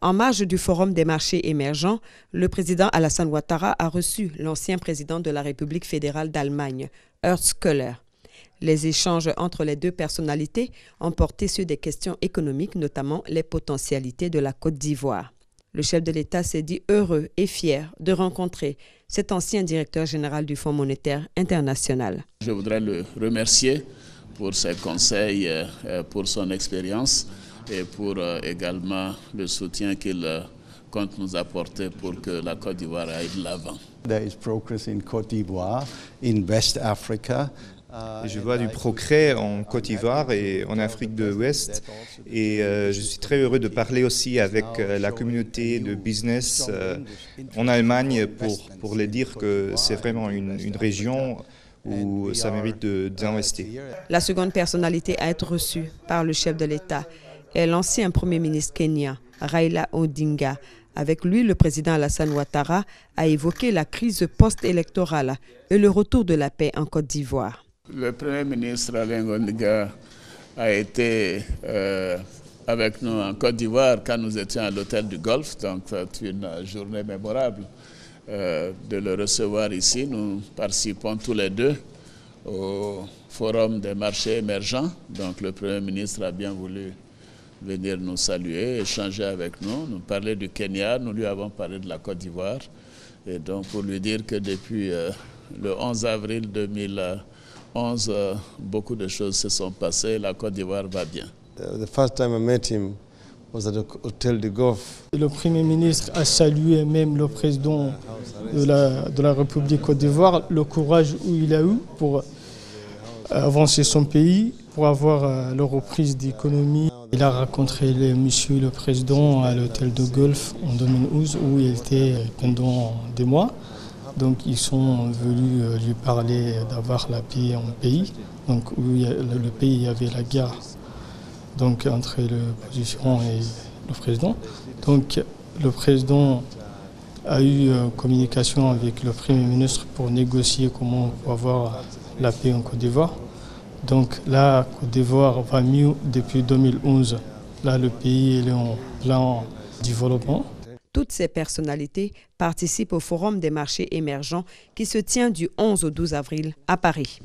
En marge du Forum des marchés émergents, le président Alassane Ouattara a reçu l'ancien président de la République fédérale d'Allemagne, Horst Köhler. Les échanges entre les deux personnalités ont porté sur des questions économiques, notamment les potentialités de la Côte d'Ivoire. Le chef de l'État s'est dit heureux et fier de rencontrer cet ancien directeur général du Fonds monétaire international. Je voudrais le remercier pour ses conseils, pour son expérience et pour également le soutien qu'il compte nous apporter pour que la Côte d'Ivoire aille de l'avant. There is progress in Côte d'Ivoire, in West Africa. Je vois du progrès en Côte d'Ivoire et en Afrique de l'Ouest et je suis très heureux de parler aussi avec la communauté de business en Allemagne pour leur dire que c'est vraiment une région où ça mérite d'investir. La seconde personnalité à être reçue par le chef de l'État est l'ancien Premier ministre kenyan, Raila Odinga. Avec lui, le président Alassane Ouattara a évoqué la crise post-électorale et le retour de la paix en Côte d'Ivoire. Le Premier ministre Alain Odinga a été avec nous en Côte d'Ivoire quand nous étions à l'hôtel du Golfe, donc c'est une journée mémorable de le recevoir ici. Nous participons tous les deux au Forum des marchés émergents, donc le Premier ministre a bien voulu venir nous saluer, échanger avec nous, nous parler du Kenya, nous lui avons parlé de la Côte d'Ivoire, et donc pour lui dire que depuis le 11 avril 2011, beaucoup de choses se sont passées, la Côte d'Ivoire va bien. The first time I met him was at the Hotel du Golfe. Le Premier ministre a salué même le président de la République Côte d'Ivoire, le courage qu'il a eu pour avancer son pays, pour avoir la reprise d'économie. Il a rencontré monsieur le président à l'hôtel de Golfe en 2011 où il était pendant des mois. Donc ils sont venus lui parler d'avoir la paix en pays, donc où le pays avait la guerre donc, entre l'opposition et le président. Donc le président a eu communication avec le Premier ministre pour négocier comment on peut avoir la paix en Côte d'Ivoire. Donc là, Côte d'Ivoire va mieux depuis 2011. Là, le pays est en plein développement. Toutes ces personnalités participent au Forum des marchés émergents qui se tient du 11 au 12 avril à Paris.